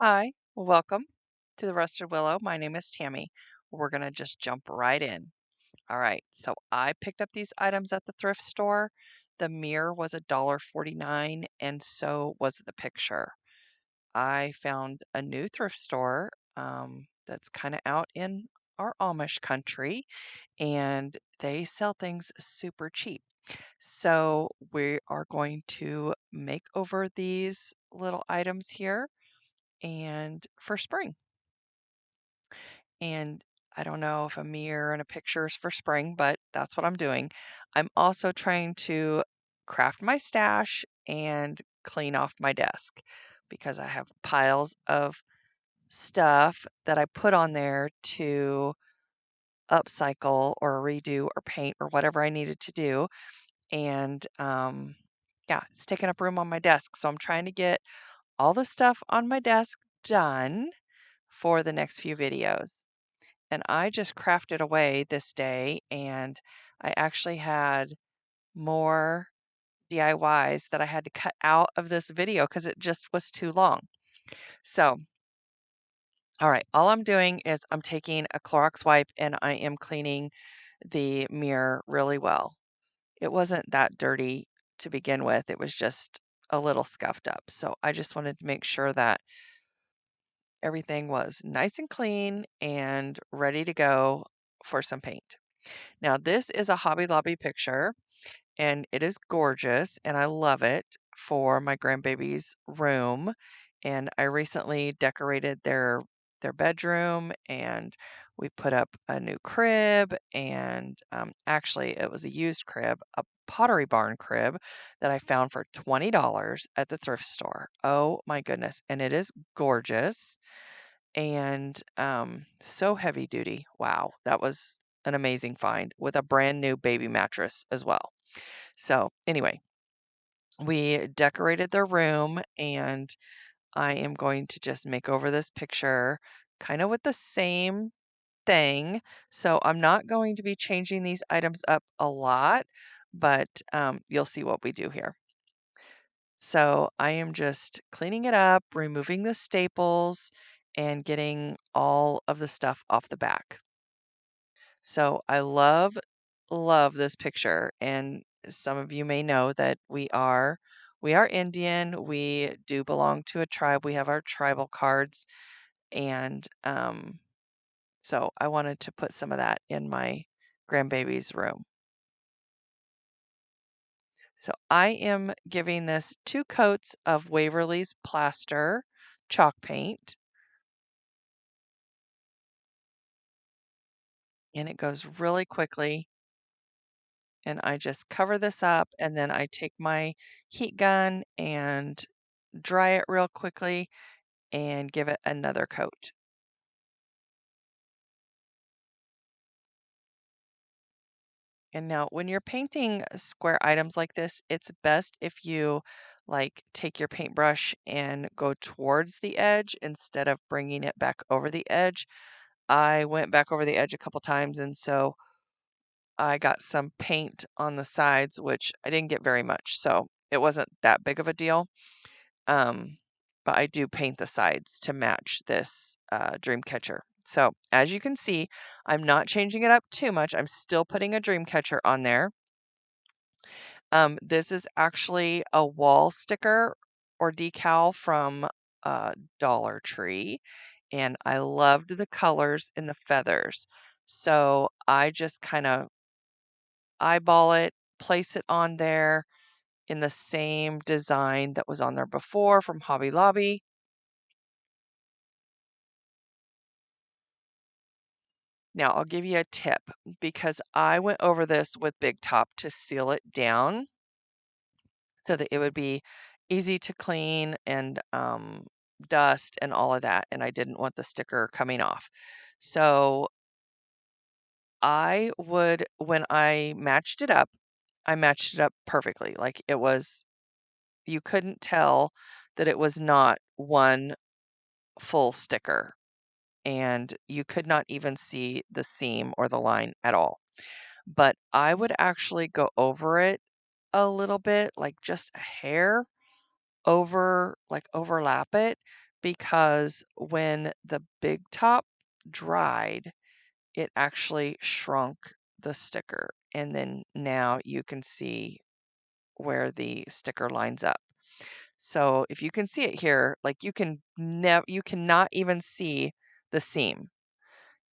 Hi, welcome to the Rusted Willow. My name is Tammy. We're going to just jump right in. All right, so I picked up these items at the thrift store. The mirror was $1.49, and so was the picture. I found a new thrift store that's kind of out in our Amish country, and they sell things super cheap. So we are going to make over these little items here and for spring. And I don't know if a mirror and a picture is for spring, but that's what I'm doing. I'm also trying to craft my stash and clean off my desk because I have piles of stuff that I put on there to upcycle or redo or paint or whatever I needed to do. And yeah, it's taking up room on my desk. So I'm trying to get all the stuff on my desk done for the next few videos. And I just crafted away this day, and I actually had more DIYs that I had to cut out of this video because it just was too long. So, all right, all I'm doing is I'm taking a Clorox wipe and I am cleaning the mirror really well. It wasn't that dirty to begin with, it was just a little scuffed up. So I just wanted to make sure that everything was nice and clean and ready to go for some paint. Now, this is a Hobby Lobby picture, and it is gorgeous, and I love it for my grandbaby's room. And I recently decorated their bedroom, and we put up a new crib, and actually, it was a used crib, a Pottery Barn crib that I found for $20 at the thrift store. Oh my goodness, and it is gorgeous and so heavy duty. Wow, that was an amazing find with a brand new baby mattress as well. So, anyway, we decorated their room and I am going to just make over this picture kind of with the same thing. So, I'm not going to be changing these items up a lot, but you'll see what we do here. So, I am just cleaning it up, removing the staples, and getting all of the stuff off the back. So I love this picture, and some of you may know that we are Indian. We do belong to a tribe. We have our tribal cards, and so I wanted to put some of that in my grandbaby's room. So I am giving this 2 coats of Waverly's plaster chalk paint, and it goes really quickly. And I just cover this up, and then I take my heat gun and dry it real quickly and give it another coat. And now when you're painting square items like this, it's best if you like take your paintbrush and go towards the edge instead of bringing it back over the edge. I went back over the edge a couple times, and so I got some paint on the sides, which I didn't get very much, so it wasn't that big of a deal. Um, but I do paint the sides to match this dream catcher. So as you can see, I'm not changing it up too much. I'm still putting a dream catcher on there. This is actually a wall sticker or decal from Dollar Tree, and I loved the colors in the feathers. So I just kind of eyeball it, place it on there in the same design that was on there before from Hobby Lobby. Now, I'll give you a tip because I went over this with Big Top to seal it down so that it would be easy to clean and dust and all of that. And I didn't want the sticker coming off. So when I matched it up, I matched it up perfectly. Like it was, you couldn't tell that it was not one full sticker. And you could not even see the seam or the line at all. But I would actually go over it a little bit, like just a hair overlap it because when the big top dried, it actually shrunk the sticker. And then now you can see where the sticker lines up. So if you can see it here, like you cannot even see the seam.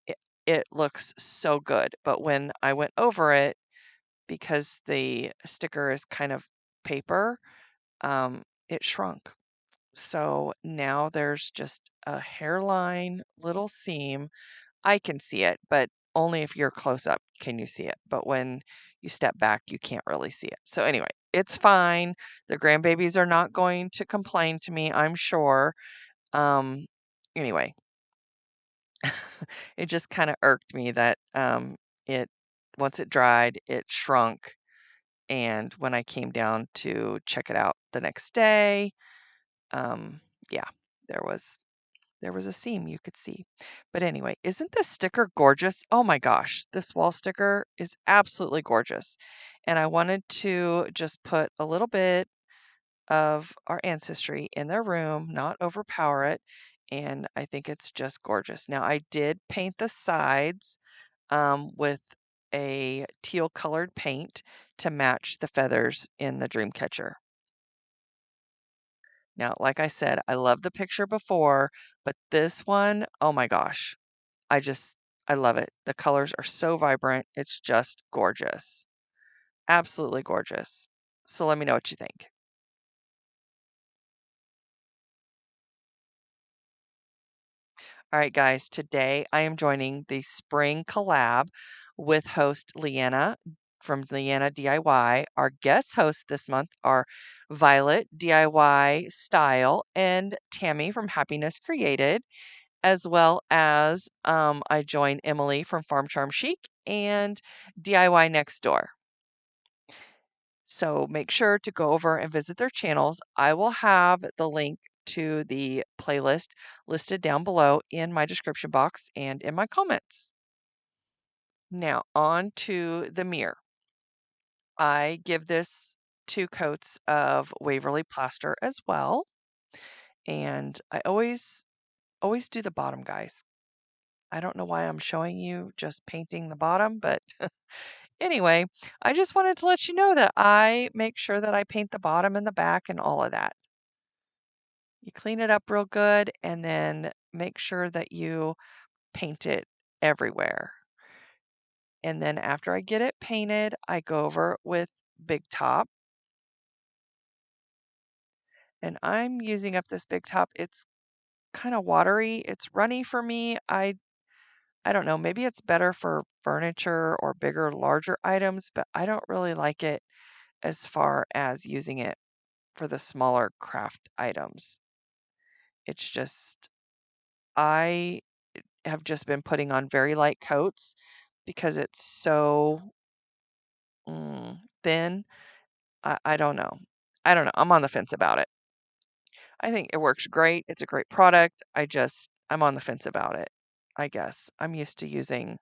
It, it looks so good. But when I went over it, because the sticker is kind of paper, it shrunk. So now there's just a hairline little seam. I can see it, but only if you're close up can you see it. But when you step back, you can't really see it. So anyway, it's fine. The grandbabies are not going to complain to me, I'm sure. Um, anyway, it just kind of irked me that it once it dried, it shrunk. And when I came down to check it out the next day, um, yeah, there was there was a seam you could see. But anyway, isn't this sticker gorgeous? Oh my gosh, this wall sticker is absolutely gorgeous. And I wanted to just put a little bit of our ancestry in their room, not overpower it. And I think it's just gorgeous. Now, I did paint the sides with a teal colored paint to match the feathers in the dream catcher. Now, like I said, I love the picture before, but this one, oh my gosh, I just, I love it. The colors are so vibrant. It's just gorgeous. Absolutely gorgeous. So let me know what you think. All right, guys, today I am joining the spring collab with host Leanna from Leanna DIY. Our guest hosts this month are Violet DIY Style and Tammy from Happiness Created, as well as I join Emily from Farm Charm Chic and DIY Next Door. So make sure to go over and visit their channels. I will have the link to the playlist listed down below in my description box and in my comments. Now, on to the mirror. I give this 2 coats of Waverly plaster as well. And I always do the bottom, guys. I don't know why I'm showing you just painting the bottom, but anyway, I just wanted to let you know that I make sure that I paint the bottom and the back and all of that. You clean it up real good and then make sure that you paint it everywhere. And then after I get it painted, I go over with Big Top. And I'm using up this Big Top. It's kind of watery. It's runny for me. I don't know, maybe it's better for furniture or bigger, larger items, but I don't really like it as far as using it for the smaller craft items. It's just I have just been putting on very light coats because it's so thin. I don't know. I don't know. I'm on the fence about it. I think it works great. It's a great product. I'm on the fence about it. I guess I'm used to using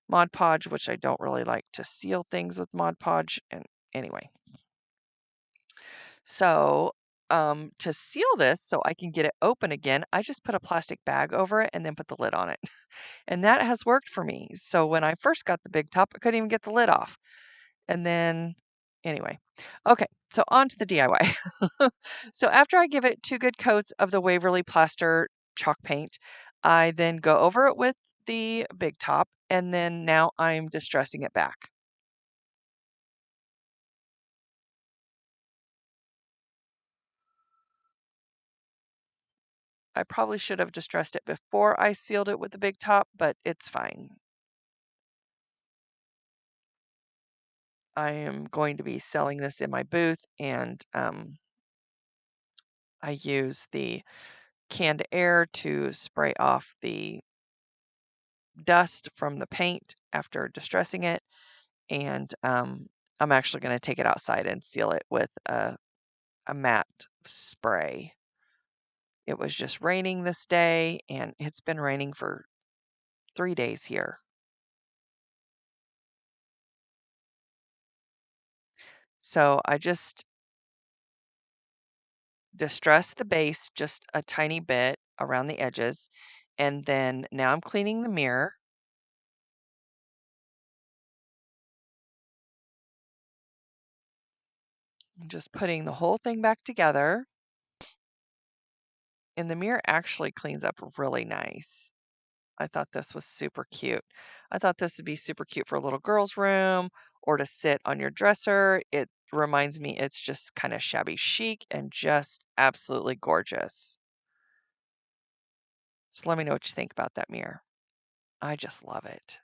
Mod Podge, which I don't really like to seal things with Mod Podge. And anyway, so to seal this so I can get it open again, I just put a plastic bag over it and then put the lid on it. And that has worked for me. So when I first got the Big Top, I couldn't even get the lid off. And then, anyway, okay, so on to the DIY. So after I give it 2 good coats of the Waverly Plaster chalk paint, I then go over it with the Big Top, and then now I'm distressing it back. I probably should have distressed it before I sealed it with the Big Top, but it's fine. I am going to be selling this in my booth, and I use the canned air to spray off the dust from the paint after distressing it. And I'm actually going to take it outside and seal it with a matte spray. It was just raining this day, and it's been raining for 3 days here. So I just distress the base just a tiny bit around the edges. And then now I'm cleaning the mirror. I'm just putting the whole thing back together. And the mirror actually cleans up really nice. I thought this was super cute. I thought this would be super cute for a little girl's room or to sit on your dresser. It reminds me it's just kind of shabby chic and just absolutely gorgeous. So let me know what you think about that mirror. I just love it.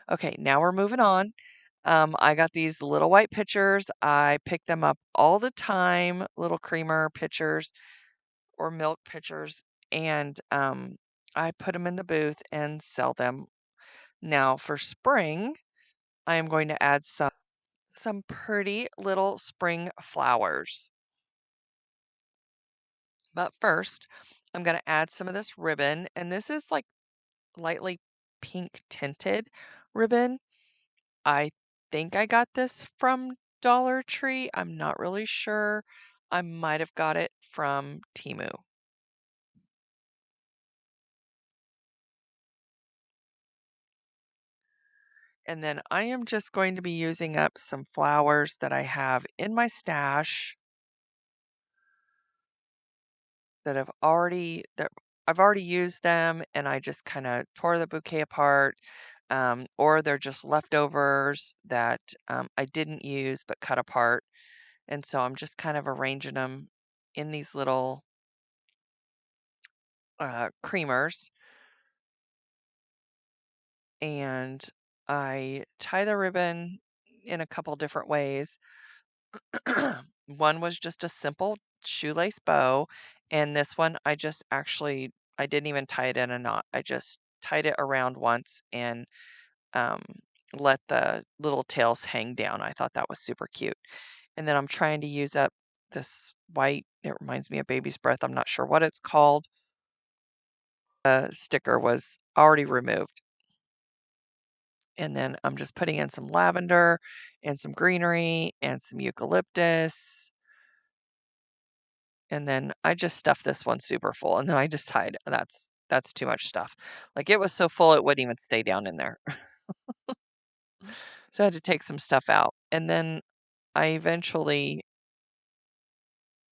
Okay, now we're moving on. I got these little white pitchers. I pick them up all the time, little creamer pitchers or milk pitchers, and I put them in the booth and sell them. Now for spring, I am going to add some pretty little spring flowers. But first, I'm going to add some of this ribbon, and this is like lightly pink tinted ribbon. I think I got this from Dollar Tree. I'm not really sure. I might have got it from Temu. And then I am just going to be using up some flowers that I have in my stash that I've already used them, and I just kind of tore the bouquet apart. Or they're just leftovers that I didn't use but cut apart. And so I'm just kind of arranging them in these little creamers. And I tie the ribbon in a couple different ways. One was just a simple shoelace bow, and this one I didn't even tie it in a knot. I just tied it around once and um, let the little tails hang down. I thought that was super cute. And then I'm trying to use up this white, it reminds me of baby's breath. I'm not sure what it's called. The sticker was already removed. And then I'm just putting in some lavender and some greenery and some eucalyptus. And then I just stuffed this one super full, and then I just tied. That's too much stuff. Like, it was so full it wouldn't even stay down in there. So I had to take some stuff out. And then I eventually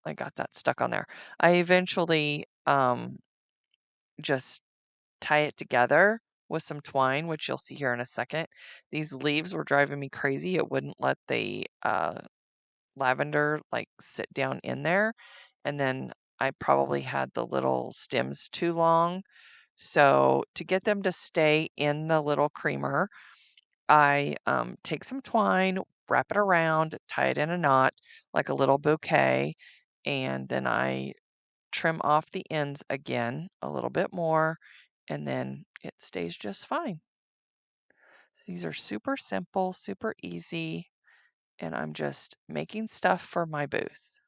I got that stuck on there. I eventually just tie it together with some twine, which you'll see here in a second. These leaves were driving me crazy. It wouldn't let the lavender like sit down in there. And then I probably had the little stems too long. So to get them to stay in the little creamer, I take some twine, wrap it around, tie it in a knot like a little bouquet, and then I trim off the ends again a little bit more, and then it stays just fine. These are super simple, super easy, and I'm just making stuff for my booth.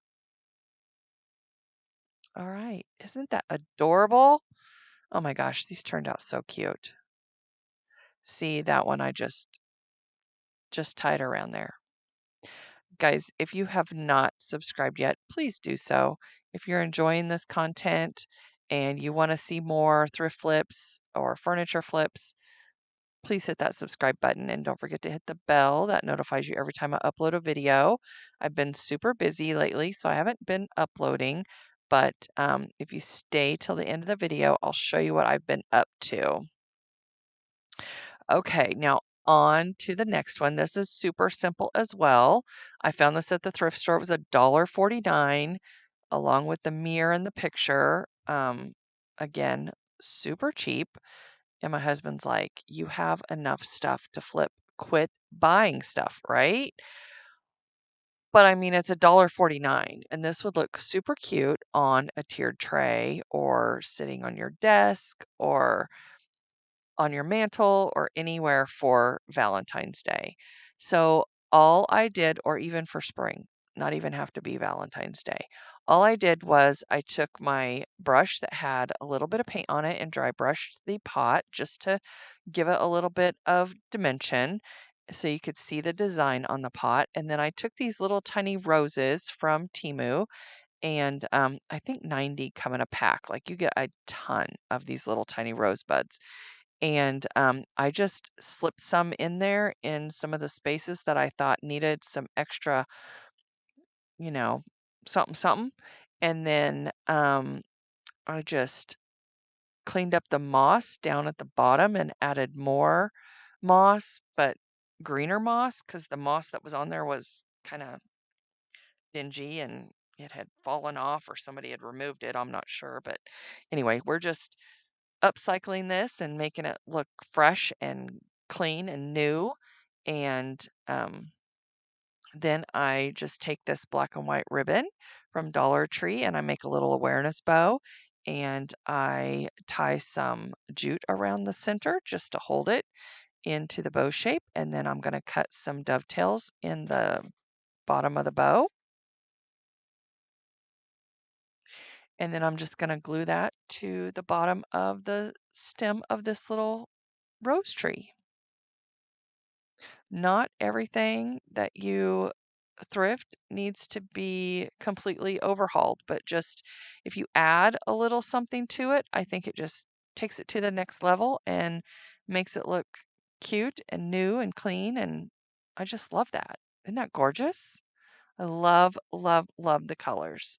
All right, isn't that adorable? Oh my gosh, these turned out so cute. See, that one I just tied around there. Guys, if you have not subscribed yet, please do so. If you're enjoying this content and you want to see more thrift flips or furniture flips, please hit that subscribe button and don't forget to hit the bell that notifies you every time I upload a video. I've been super busy lately, so I haven't been uploading, but if you stay till the end of the video, I'll show you what I've been up to. Okay, now on to the next one. This is super simple as well. I found this at the thrift store. It was $1.49 along with the mirror and the picture. Again, super cheap. And my husband's like, "You have enough stuff to flip. Quit buying stuff, right?" But I mean, it's $1.49, and this would look super cute on a tiered tray or sitting on your desk or on your mantle or anywhere for Valentine's Day. So all I did, or even for spring, not even have to be Valentine's Day, all I did was I took my brush that had a little bit of paint on it and dry brushed the pot just to give it a little bit of dimension so you could see the design on the pot. And then I took these little tiny roses from Temu, and I think 90 come in a pack. Like, you get a ton of these little tiny rosebuds. And I just slipped some in there in some of the spaces that I thought needed some extra, you know, something, something. And then I just cleaned up the moss down at the bottom and added more moss, but greener moss, because the moss that was on there was kind of dingy and it had fallen off or somebody had removed it. I'm not sure. But anyway, we're just upcycling this and making it look fresh and clean and new. And then I just take this black and white ribbon from Dollar Tree and I make a little awareness bow, and I tie some jute around the center just to hold it into the bow shape. And then I'm going to cut some dovetails in the bottom of the bow. And then I'm just going to glue that to the bottom of the stem of this little rose tree. Not everything that you thrift needs to be completely overhauled, but just if you add a little something to it, I think it just takes it to the next level and makes it look cute and new and clean. And I just love that. Isn't that gorgeous? I love, love, love the colors.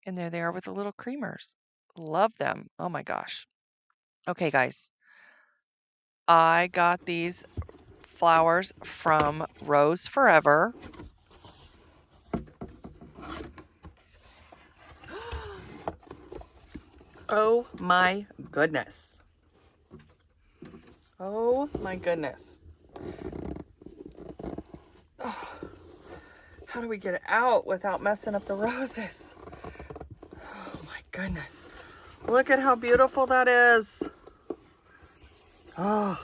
And there they are with the little creamers. Love them. Oh my gosh. Okay, guys. I got these flowers from Rose Forever. Oh my goodness. Oh my goodness. Oh, how do we get it out without messing up the roses? Oh my goodness. Look at how beautiful that is. Oh,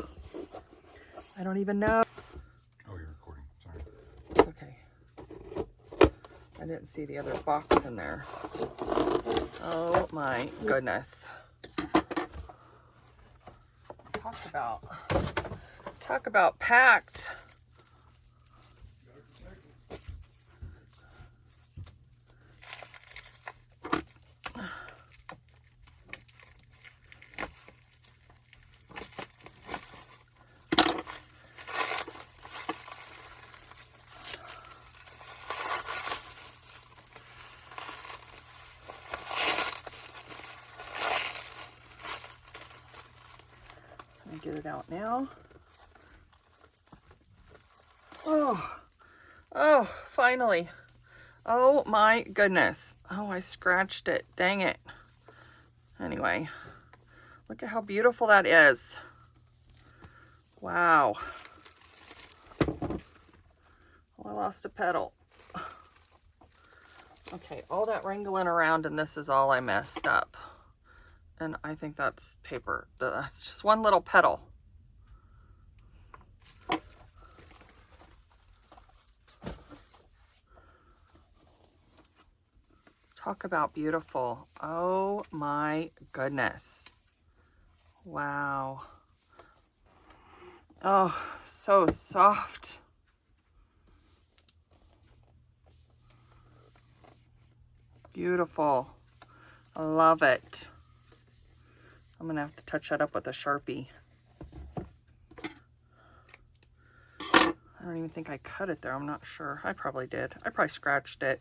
I don't even know. Oh, you're recording. Sorry. Okay. I didn't see the other box in there. Oh my goodness. Talk about packed. Get it out now. Oh, finally. Oh my goodness. Oh, I scratched it. Dang it. Anyway, look at how beautiful that is. Wow. Oh, I lost a petal. Okay, all that wrangling around, and this is all I messed up. And I think that's paper. That's just one little petal. Talk about beautiful. Oh my goodness. Wow. Oh, so soft. Beautiful. I love it. I'm gonna have to touch that up with a Sharpie. I don't even think I cut it there. I'm not sure. I probably did. I probably scratched it.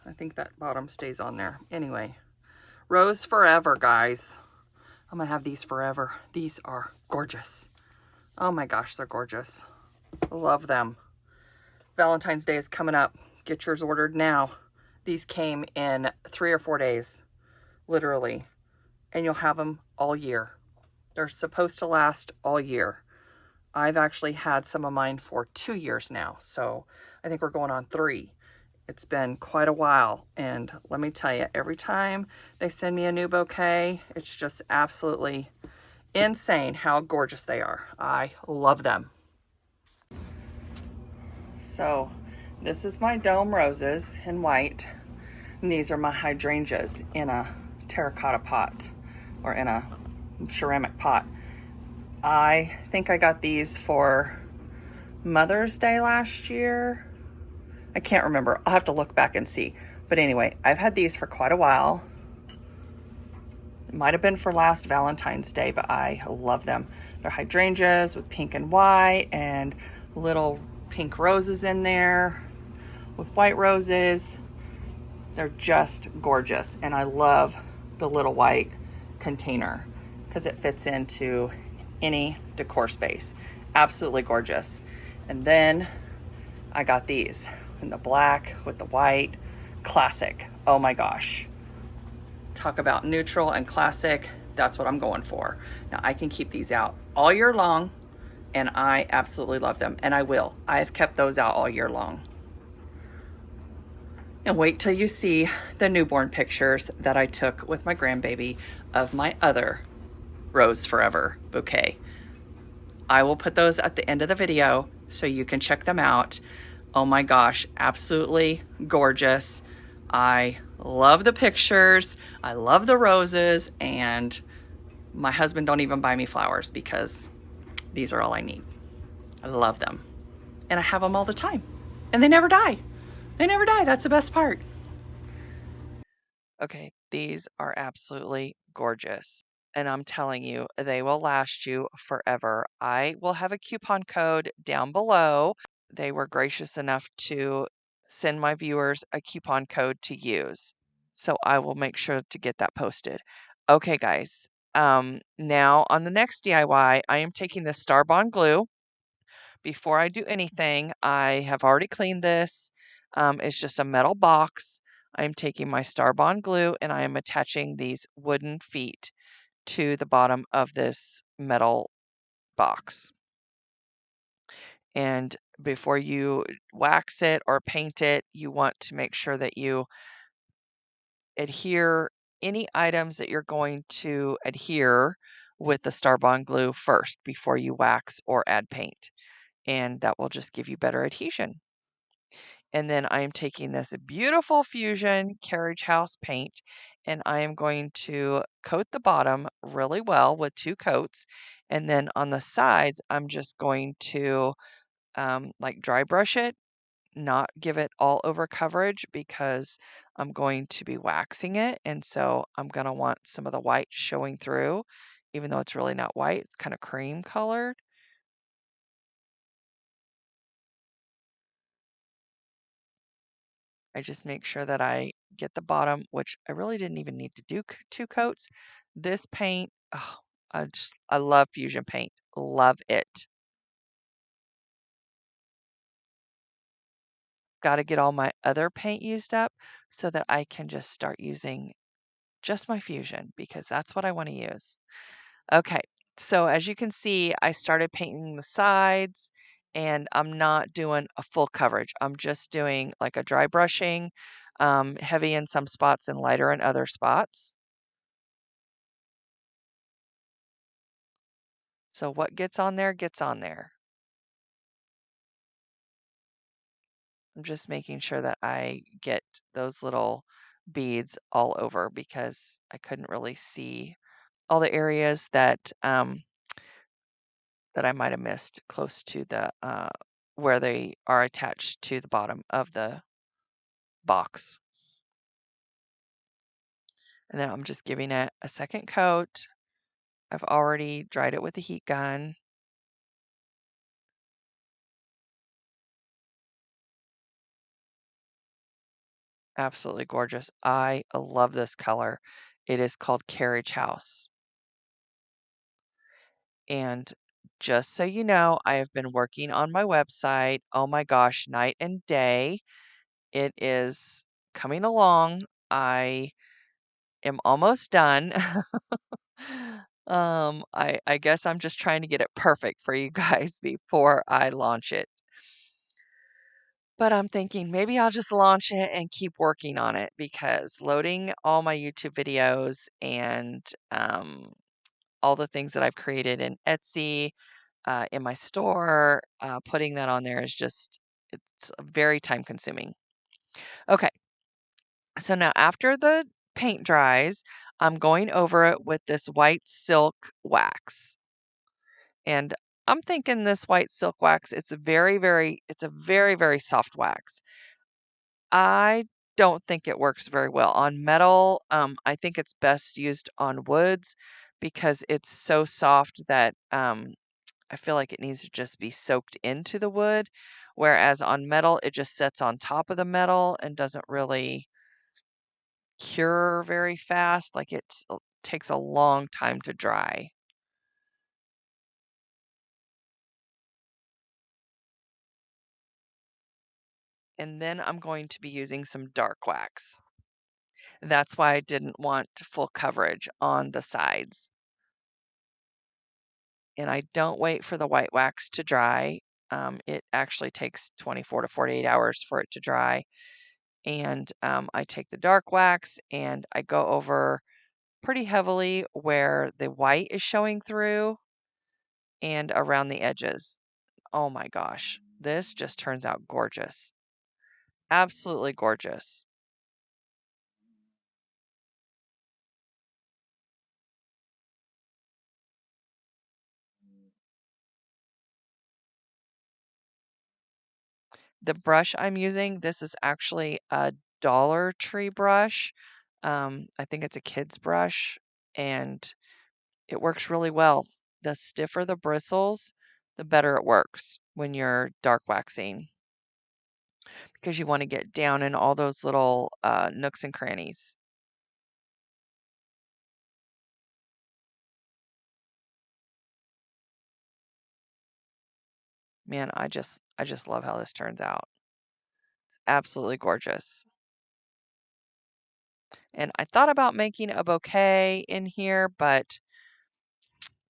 I think that bottom stays on there. Anyway, Rose Forever, guys. I'm gonna have these forever. These are gorgeous. Oh my gosh, they're gorgeous. Love them. Valentine's Day is coming up. Get yours ordered now. These came in 3 or 4 days, literally, and you'll have them all year. They're supposed to last all year. I've actually had some of mine for 2 years now, so I think we're going on 3. It's been quite a while, and let me tell you, every time they send me a new bouquet, it's just absolutely insane how gorgeous they are. I love them. So this is my dome roses in white, and these are my hydrangeas in a terracotta pot or in a ceramic pot. I think I got these for Mother's Day last year. I can't remember. I'll have to look back and see. But anyway, I've had these for quite a while. It might have been for last Valentine's Day, but I love them. They're hydrangeas with pink and white and little pink roses in there with white roses. They're just gorgeous. And I love the little white container because it fits into any decor space. Absolutely gorgeous. And then I got these in the black with the white. Classic. Oh my gosh. Talk about neutral and classic. That's what I'm going for. Now I can keep these out all year long, and I absolutely love them, and I will. I have kept those out all year long. And wait till you see the newborn pictures that I took with my grandbaby of my other Rose Forever bouquet. I will put those at the end of the video so you can check them out. Oh my gosh, absolutely gorgeous. I love the pictures. I love the roses, and my husband don't even buy me flowers because these are all I need. I love them. And I have them all the time. And they never die. They never die. That's the best part. Okay, these are absolutely gorgeous. And I'm telling you, they will last you forever. I will have a coupon code down below. They were gracious enough to send my viewers a coupon code to use. So I will make sure to get that posted. Okay, guys. Now on the next DIY, I am taking the Starbond glue. Before I do anything, I have already cleaned this. It's just a metal box. I'm taking my Starbond glue and I am attaching these wooden feet to the bottom of this metal box. And before you wax it or paint it, you want to make sure that you adhere any items that you're going to adhere with the Starbond glue first before you wax or add paint. And that will just give you better adhesion. And then I am taking this beautiful Fusion Carriage House paint and I am going to coat the bottom really well with 2 coats. And then on the sides, I'm just going to like dry brush it, not give it all over coverage because I'm going to be waxing it. And so I'm going to want some of the white showing through, even though it's really not white, it's kind of cream colored. I just make sure that I get the bottom, which I really didn't even need to do 2 coats. This paint, oh, I love Fusion paint. Love it. Got to get all my other paint used up so that I can just start using just my Fusion because that's what I want to use. Okay, so as you can see, I started painting the sides and I'm not doing a full coverage. I'm just doing like a dry brushing, heavy in some spots and lighter in other spots. So what gets on there gets on there. I'm just making sure that I get those little beads all over because I couldn't really see all the areas that that I might have missed close to the where they are attached to the bottom of the box. And then I'm just giving it a second coat. I've already dried it with the heat gun. Absolutely gorgeous. I love this color. It is called Carriage House. And just so you know, I have been working on my website. Oh my gosh, night and day. It is coming along. I am almost done. I guess I'm just trying to get it perfect for you guys before I launch it. But I'm thinking maybe I'll just launch it and keep working on it because loading all my YouTube videos and all the things that I've created in Etsy, in my store, putting that on there is just It's very time consuming. Okay, so now after the paint dries, I'm going over it with this white silk wax. And I'm thinking this white silk wax, it's a very soft wax. I don't think it works very well on metal. I think it's best used on woods because it's so soft that I feel like it needs to just be soaked into the wood. Whereas on metal, it just sits on top of the metal and doesn't really cure very fast. Like it takes a long time to dry. And then I'm going to be using some dark wax. That's why I didn't want full coverage on the sides. And I don't wait for the white wax to dry. It actually takes 24 to 48 hours for it to dry. And I take the dark wax and I go over pretty heavily where the white is showing through and around the edges. Oh my gosh, this just turns out gorgeous. Absolutely gorgeous. The brush I'm using, this is actually a Dollar Tree brush. I think it's a kid's brush, and it works really well. The stiffer the bristles, the better it works when you're dark waxing because you want to get down in all those little nooks and crannies. Man, I just love how this turns out. It's absolutely gorgeous. And I thought about making a bouquet in here, but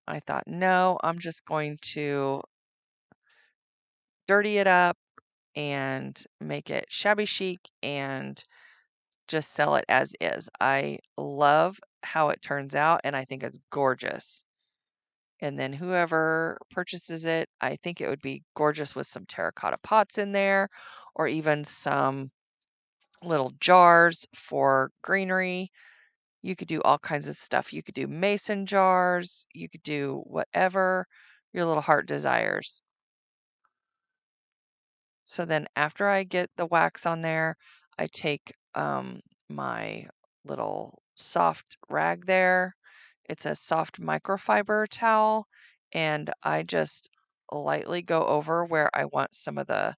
I thought, no, I'm just going to dirty it up and make it shabby chic and just sell it as is. I love how it turns out and I think it's gorgeous. And then whoever purchases it, I think it would be gorgeous with some terracotta pots in there or even some little jars for greenery. You could do all kinds of stuff. You could do mason jars. You could do whatever your little heart desires. So then after I get the wax on there, I take my little soft rag there. It's a soft microfiber towel, and I just lightly go over where I want some of the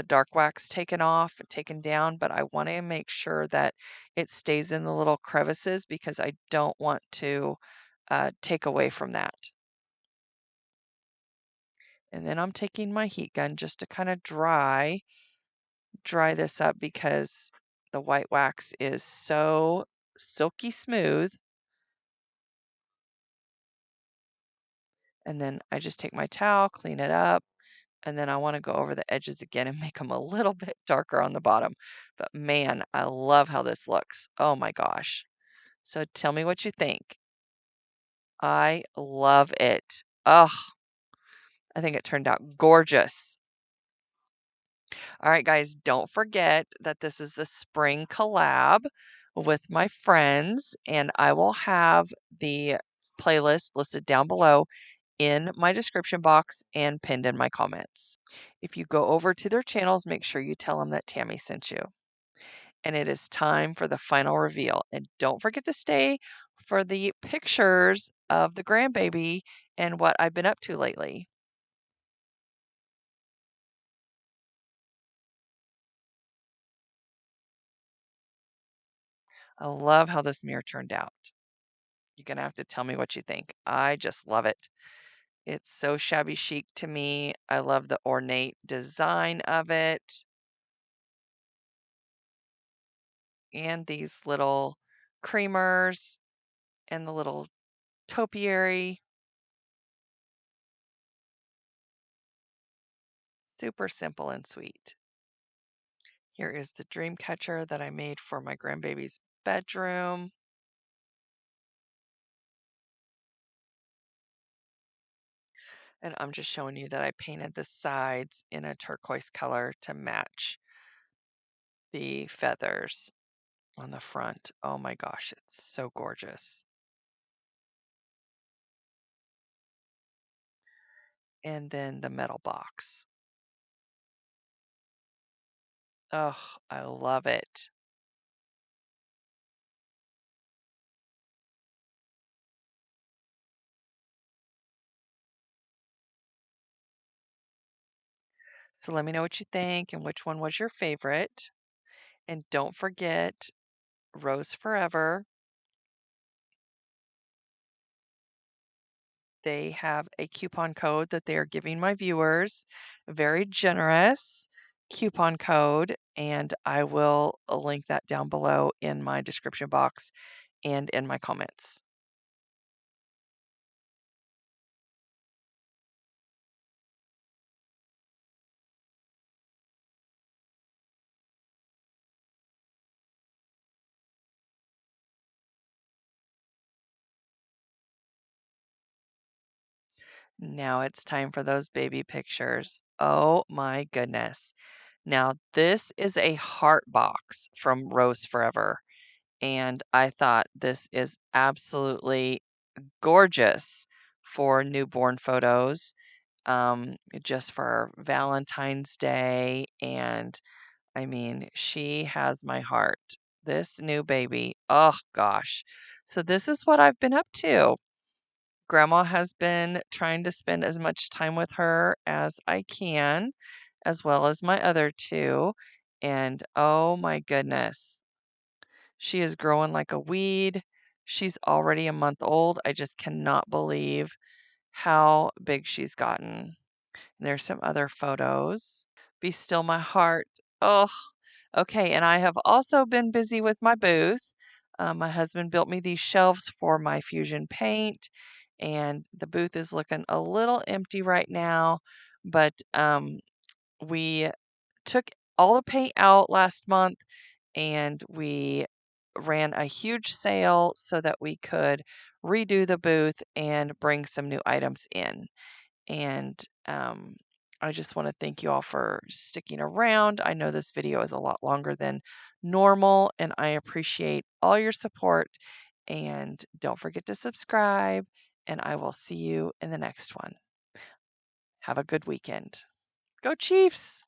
dark wax taken off and taken down, but I want to make sure that it stays in the little crevices because I don't want to take away from that. And then I'm taking my heat gun just to kind of dry this up because the white wax is so silky smooth. And then I just take my towel, clean it up, and then I want to go over the edges again and make them a little bit darker on the bottom. But man, I love how this looks. Oh my gosh. So tell me what you think. I love it. Oh, I think it turned out gorgeous. All right, guys, don't forget that this is the spring collab with my friends, and I will have the playlist listed down below in my description box and pinned in my comments. If you go over to their channels, make sure you tell them that Tammy sent you. And it is time for the final reveal. And don't forget to stay for the pictures of the grandbaby and what I've been up to lately. I love how this mirror turned out. You're going to have to tell me what you think. I just love it. It's so shabby chic to me. I love the ornate design of it. And these little creamers and the little topiary. Super simple and sweet. Here is the dream catcher that I made for my grandbaby's bedroom. And I'm just showing you that I painted the sides in a turquoise color to match the feathers on the front. Oh my gosh, it's so gorgeous. And then the metal box. Oh, I love it. So let me know what you think and which one was your favorite. And don't forget Rose Forever. They have a coupon code that they are giving my viewers. Very generous coupon code, and I will link that down below in my description box and in my comments. Now it's time for those baby pictures. Oh my goodness. Now, this is a heart box from Rose Forever, and I thought this is absolutely gorgeous for newborn photos, just for Valentine's Day. And I mean, she has my heart. This new baby, oh gosh. So, this is what I've been up to. Grandma has been trying to spend as much time with her as I can, as well as my other two. And oh my goodness, she is growing like a weed. She's already a month old. I just cannot believe how big she's gotten. And there's some other photos. Be still my heart. Oh, okay. And I have also been busy with my booth. My husband built me these shelves for my fusion paint, and the booth is looking a little empty right now. But we took all the paint out last month and we ran a huge sale so that we could redo the booth and bring some new items in. And I just want to thank you all for sticking around. I know this video is a lot longer than normal, and I appreciate all your support. And don't forget to subscribe, and I will see you in the next one. Have a good weekend. Go Chiefs!